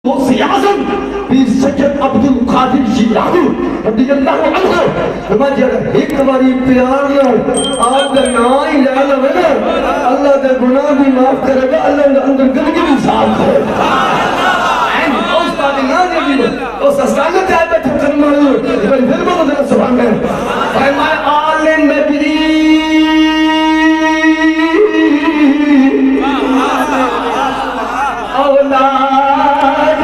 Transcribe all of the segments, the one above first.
غوث اعظم پیر سید عبد القادر جیلانی رضی اللہ عنہ فرما جڑا ایک باری پیار نال آپ دا نام ہی لے لوے نا اللہ دے گناہ بھی معاف کرے گا، اللہ دے اندر گندگی بھی صاف کرے گا۔ اس بات نہ دی اس استانہ تے آئے بیٹھے کرنا بھائی پھر بولو ذرا سبحان اللہ فرمائے آل نبی اولاد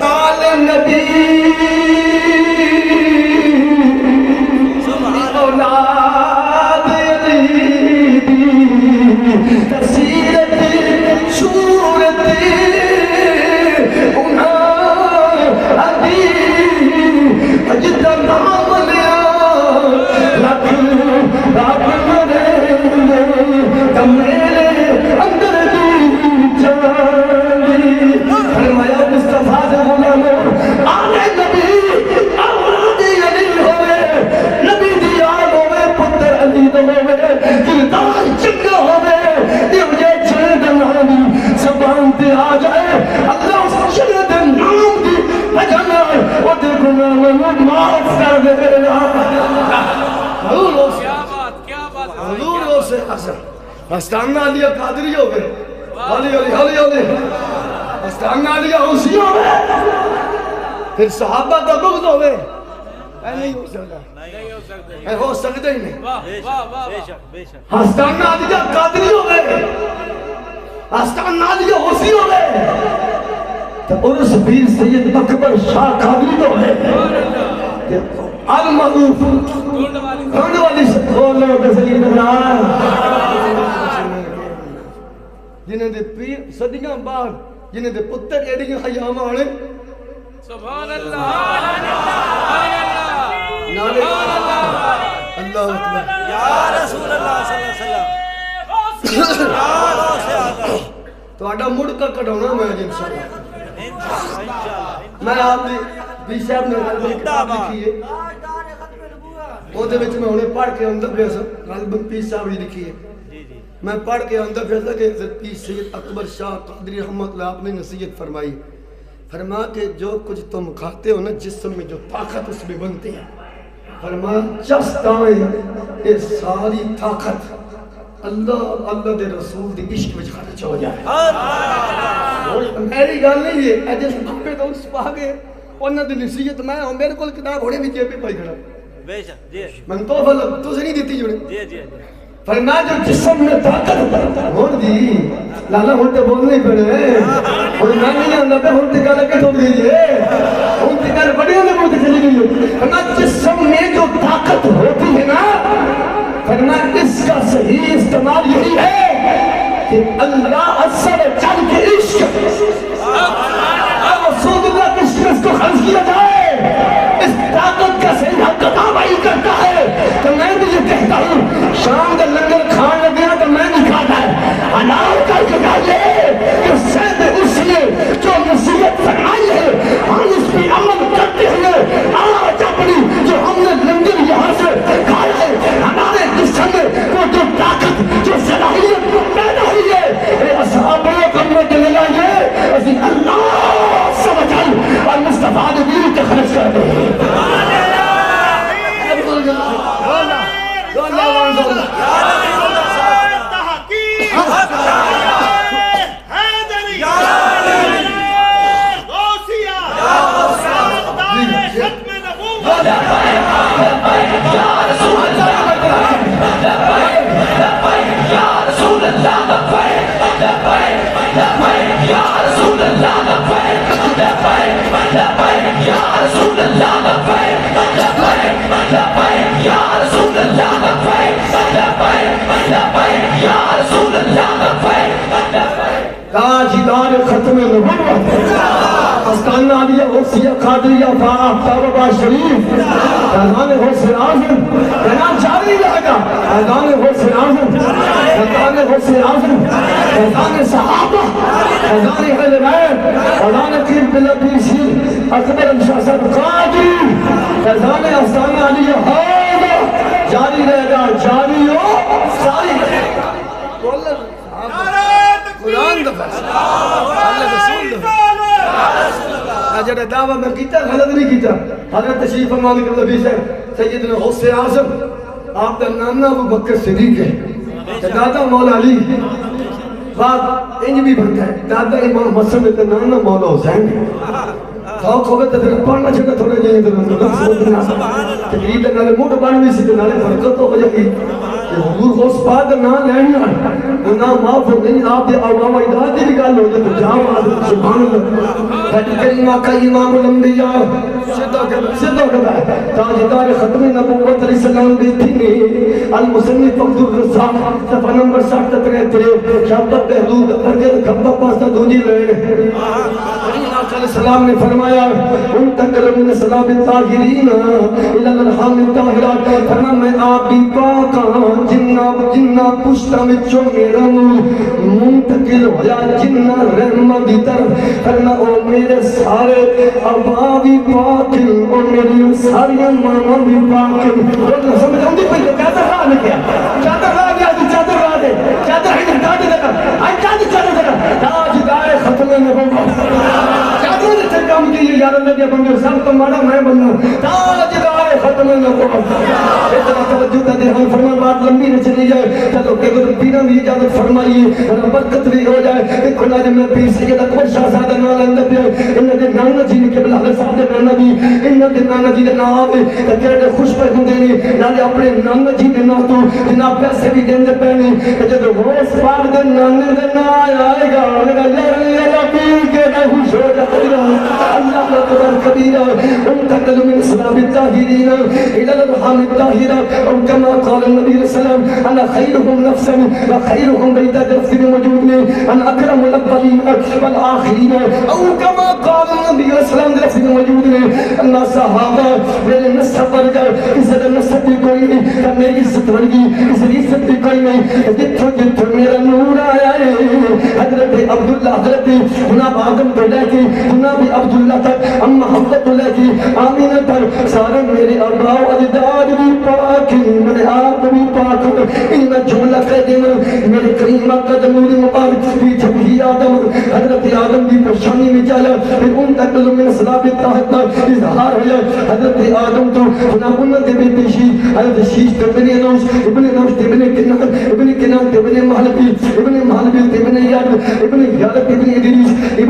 آل نبی اولاد تسیرت شورت انہاں عدی اجد نام لیا لکھ رب میرے اندر دی جانی فرمایا مصطفیٰ سے غلاموں آنے نبی اولاد علی ہوئے نبی دی آل ہوئے پتر علی دو ہوئے کردار چنگا ہوئے یہ مجھے چند نامی زبان تے آ جائے اللہ اس چند نام دی بجانا وہ دے گناہ معاف کر دے حضور ہو سے حسن استانہ علیہ قادری ہو گئے علی علی علی علی استانہ علیہ حسین ہو گئے پھر صحابہ کا بغض ہو گئے اے نہیں ہو سکتا اے ہو سکتا ہی نہیں استانہ علیہ قادری ہو گئے استانہ علیہ حسین ہو گئے تو عرص پیر سید اکبر شاہ قادری تو ہے المعروف کھوڑ والی سے کھولو بسید اللہ جنہیں دے پیر صدیاں بعد جنہیں دے پتر ایڈیاں خیام آنے سبحان اللہ اللہ اکبر یا رسول اللہ صلی اللہ علیہ وسلم تو آڈا مڑ کا کٹھونا میں آج انشاءاللہ میں آپ نے بھی صاحب نے غلبن کتاب لکھی ہے وہ دے وچ میں انہیں پڑھ کے اندر پیسا غلبن پیر صاحب نے لکھی ہے میں پڑھ کے اندر پیسا کہ پیر سید اکبر شاہ قادری رحمت اللہ آپ نے نصیحت فرمائی فرما کہ جو کچھ تم کھاتے ہو نا جسم میں جو طاقت اس میں بنتی ہے فرما جس دائیں یہ ساری طاقت اللہ دے رسول دی عشق وچ خرچ ہو جائے میری گل نہیں ہے اے جس کپے تو اس پا گئے انہاں دی نصیحت میں ہوں میرے کول کتاب ہوڑے بھی جیب پہ پائی کھڑا بے شک جی میں تو فل تو سے نہیں دیتی جوڑے جی جی فرمایا جو جسم میں طاقت ہون دی لالا ہونتے بولنے پڑے اور میں نہیں آندہ پہ ہونتے کا لکے تو دیجئے ہونتے کا بڑے ہونے بولتے چلی گئی فرمایا جسم میں جو طاقت ہوتی ہے نا فرمایا اس کا صحیح استعمال یہی ہے کہ اللہ عز و جل کے عشق رسول اللہ کے عشق اس کو خرچ کیا جائے اس طاقت کا صحیح حق تابعی کرتا ہے تو میں بھی یہ کہتا ہوں شام کا لنگر کھان لگیا تو میں نہیں کھاتا ہے حلال کر کے ڈالے کہ سید اس نے جو نصیحت فرمائی ہے ہم اس پہ عمل کرتے ہوئے آج اپنی جو ہم نے لنگر یہاں سے کھایا ہے ہمارے جسم میں وہ جو طاقت جو صلاحیت پیدا ہوئی ہے اے اصحابوں کو میں دل لائیے اسی اللہ سمجھل اور مصطفیٰ نے دیر کے خرچ کر دے تاجدار ختم نبوت استانہ علیہ غوثیہ قادریہ فاختاب با شریف فیضان غوث اعظم کہنا جاری رہے گا فیضان غوث اعظم فیضان غوث اعظم فیضان صحابہ فیضان اہل بیت فیضان قیر بلا پیر شیر اکبر شاہ صاحب قادری فیضان استانہ علیہ جاری رہے گا جاری ہو ساری رہے گا قرآن دا فیصلہ اللہ رسول دا جڑا دعویٰ میں کیتا غلط نہیں کیتا. حضرت تشریف فرمانے کے نبی سے سیدنا غوث اعظم آپ کا نانا ابو بکر صدیق ہے، دادا مولا علی بات انج بھی بنتا ہے، دادا امام حسن ہے نانا مولا حسین ہے. خوف ہوگا تو پڑھنا چھوٹا تھوڑا جائیں تقریب نالے موٹ بان بھی سی نالے برکت ہو جائے گی. حضور غوث پاک نہ لینا نہ معاف ہو نہیں آپ دے آوام اجداد دی بھی گل ہو جائے تو جام آدھر سبحان اللہ. بیٹی کریمہ کا امام الانبیاء صدہ کرتا ہے تاجدار ختم نبوت علیہ السلام دیتی نے المصنف عبد الرزاق صفحہ نمبر 63 شابت بہدود ارگل کھبا پاستا دونجی لئے. علیہ السلام نے فرمایا انتقل من سلام الطاہرین الى الارحام الطاہرات. فرما میں آپ بھی پاکاں جنہ پشتا میں چو میرا نور منتقل ہویا جنہ رحمہ دی طرف. فرما او میرے سارے ابا بھی پاکل او میری ساری ماما بھی پاکل. سمجھ آؤں دی پہلے چادر راہ نے کیا چادر راہ گیا تو چادر راہ دے چادر ہی نہیں دے لگا آئی چادر لگا تاجدار ختم نبوت کام کیے یار اللہ کے بندے سب تو مانا میں بننا تاجدار ختم نبوت. اتنا توجہ تا دے ہم فرمان بات لمبی نہ چلی جائے چلو کہ اگر پیرا بھی اجازت فرمائیے اور برکت بھی ہو جائے. دیکھو نا جب میں پیر سید اکبر شاہ زادہ نال اندر پہ انہوں نے نانا جی نے قبلہ حضرت صاحب دے نانا بھی انہوں نے نانا جی نے نام دے تکیرے خوش پہ ہوں دے نالے اپنے نانا جی نے نا تو جناب پیسے بھی دیں دے پہنے جب غوث پاک دے نانے دے نا آئے گا یا پیر کے نا خوش ہو جائے گا. اللہ اکبر کبیرہ انتقل من سلام الطاہرین الى الارحام الطاہرہ. اور کما قال النبی علیہ السلام انا خیرهم نفسا وخیرهم بید درس موجود میں انا اکرم الاولین والآخرین. اور کما قال النبی علیہ السلام درس موجود میں اللہ صحابہ میرے نسب پر جائے عزت نسب بھی کوئی نہیں میری عزت ورگی اس عزت بھی کوئی نہیں جتھو جتھو میرا نور آیا ہے. حضرت عبداللہ حضرت جناب آدم کو لے کے جناب عبداللہ تک اما حضرت لے کے آمینہ تک سارے میرے ابا و اجداد بھی پاک میرے آپ بھی پاک. انہا جملہ کہہ دینا میرے کریم آقا جمہور مبارک بھی جب ہی آدم حضرت آدم بھی پرشانی میں جایا پھر ان تک من صلاب الطاہت اظہار ہویا. حضرت آدم تو جناب انہا دے بے پیشی حضرت شیش ابن نوش ابن کنان ابن محلبی ابن یاد ابن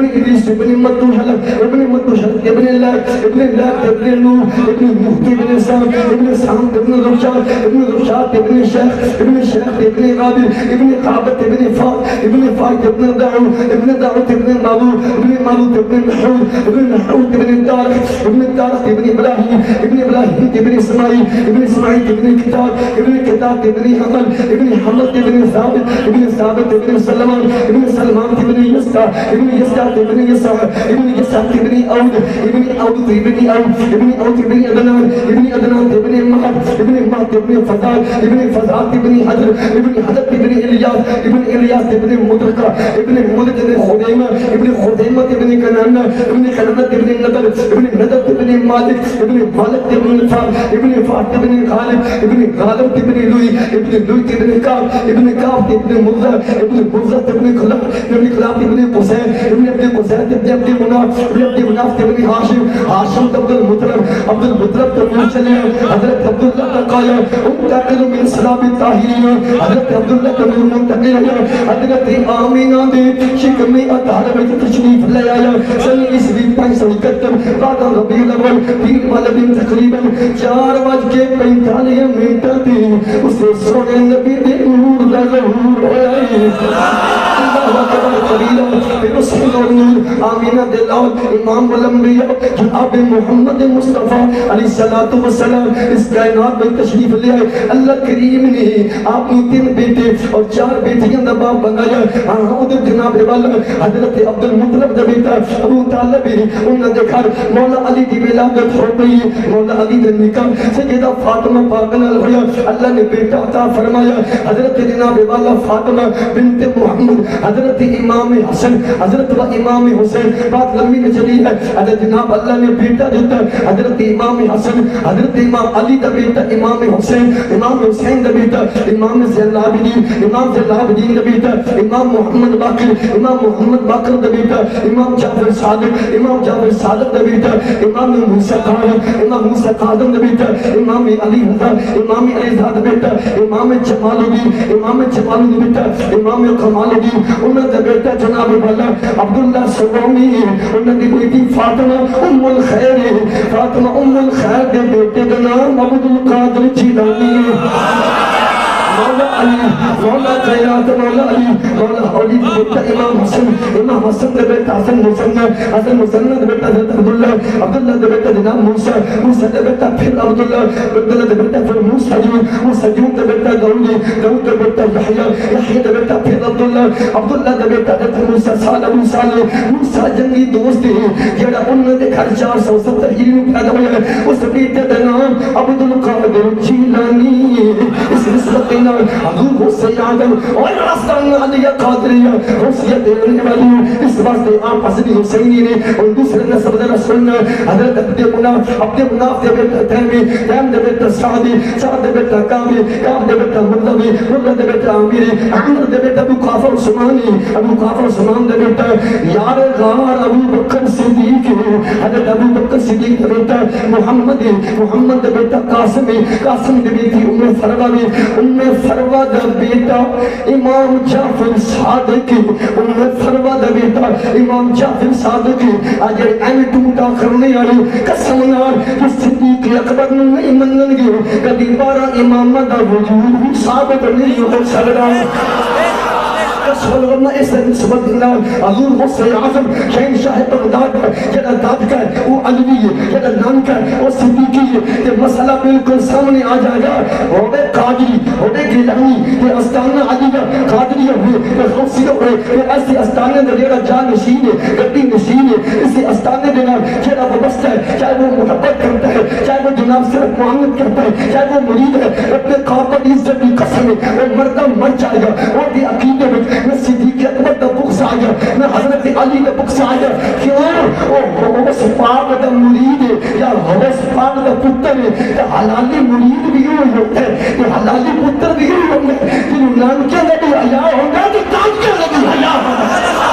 ادریس ابن مدو حلق ابن اللہ ابن نور ابن مہتی ابن سام ابن رشاد ابن شیخ ابن غابر ابن قابت ابن فاق ابن دعوت ابن مالوت ابن نحوت ابن تارق ابن ابراہیم ابن اسماعیل ابن کتاب ابن حمد ابن ثابت ابن سلمان ابن یسع ابن عود ابن عدنان ابن مہد ابن فضال ابن حضر ابن الیاس ابن مدرکہ ابن خدیمہ ابن کنانہ ابن نظر ابن مالک ابن فار ابن غالب ابن لوی ابن کعب ابن مرزہ ابن خلق ابن قسین ابن عبد مناف ابن ہاشم عبد المطلب تبوچلے حضرت عبداللہ تقایا انتقل من سلام الطاہرین. حضرت عبداللہ تبور منتقل ہے حضرت آمینہ دے شکمی اطہر میں تشریف لے آیا سنی عیسوی 571 بعد ربیع الاول پیر والا دن تقریباً 4:45 تھی اسے سونے نبی دے نور دا ظہور ہویا ہے. اللہ اکبر قبیلہ پھر اس کے نور آمینہ دلال امام الانبیاء جناب محمد مصطفیٰ علیہ السلام اس کائنات میں تشریف لے آئے. اللہ کریم نے آپ نے 3 بیٹے اور 4 بیٹیاں دا باپ بنایا. ادھر جناب والا حضرت عبد المطلب دا بیٹا ابو طالب انہوں نے دیکھا مولا علی کی ولادت ہو گئی. مولا علی دا نکاح سیدہ فاطمہ پاک نال ہویا. اللہ نے بیٹا عطا فرمایا حضرت جناب والا فاطمہ بنت محمد حضرت امام حسن حضرت امام حسین حسین بات لمبی نہ چلی ہے حضرت جناب اللہ نے بیٹا دیتا حضرت امام حسن حضرت امام علی دا بیٹا امام حسین امام حسین دا بیٹا امام زین العابدین امام زین العابدین دا بیٹا امام محمد باقر دا بیٹا امام جعفر صادق دا بیٹا امام موسیٰ قادم دا بیٹا امام علی رضا دا بیٹا امام جمال الدین بیٹا امام کمال الدین انہوں دا بیٹا جناب والا عبداللہ سوامی انہوں دی بیٹی فاطمہ ام الخیر دے بیٹے دا نام عبد القادر جیلانی مولا علی مولا خیرات مولا علی مولا حولی دے بیٹا امام حسن دے بیٹا حسن مسنہ دے بیٹا حضرت عبداللہ دے بیٹا جناب موسیٰ دے بیٹا پھر عبداللہ دے بیٹا پھر موسیٰ دے بیٹا داؤد دے بیٹا یحییٰ دے بیٹا پھر عبداللہ دے بیٹا حضرت موسیٰ جنگی دوست ہے جڑا انہوں دے گھر 470 ہجری میں پیدا ہویا ہے اس بیٹے دا نام عبد القادر جیلانی اس نسبت حضور حسین آدم اور رستان علیہ قادریہ حسیت دینے والی اس واسطے آپ حسنی حسینی نے اور دوسرے نسب در رسولنا حضرت عبد مناف دے بیٹا تیم دے بیٹا سعد دے بیٹا کعب دے بیٹا مرد دے بیٹا عامر دے بیٹا ابو قافر عثمان دے بیٹا یار غار ابو بکر صدیق حضرت ابو بکر صدیق دے بیٹا محمد دے بیٹا قاسم دے بیٹی ام فروہ دا بیٹا امام جعفر صادق امام جعفر صادق آج این ٹوٹا کرنے آئے قسم نار کہ صدیق اکبر نہیں منن گے کبھی بارہ امام دا وجود بھی ثابت نہیں ہو سکتا رسول اللہ اس نسبت اللہ حضور حسین اعظم شہنشاہ بغداد جڑا داد کا وہ علوی ہے جڑا نام کا وہ صدیقی ہے کہ مسئلہ بالکل سامنے آ جائے گا ہوئے قادری ہوئے گیلانی کہ استانہ علیہ قادری ہوئے کہ خوصی ہوئے کہ ایسی استانہ دے جڑا جا نشین ہے گردی نشین ہے اسی استانہ دے جڑا وابستہ ہے چاہے وہ محبت کرتا ہے چاہے وہ جناب صرف معاملت کرتا ہے چاہے وہ مرید ہے رب قابل عزت کی قسم ہے وہ مردہ مر جائے گا وہ بھی عقیدے میں میں صدیق اکبر دا بغض آ گیا میں حضرت علی دا بغض آ گیا کیوں وہ حوث پاک دا مرید ہے یا حوث پاک دا پتر ہے یا حلالی مرید بھی ہوئی ہوتا ہے یا حلالی پتر بھی ہوئی ہوتا ہے جنہوں نام کیا لگی حیاء ہوگا تو کام کیا لگی حیاء ہوگا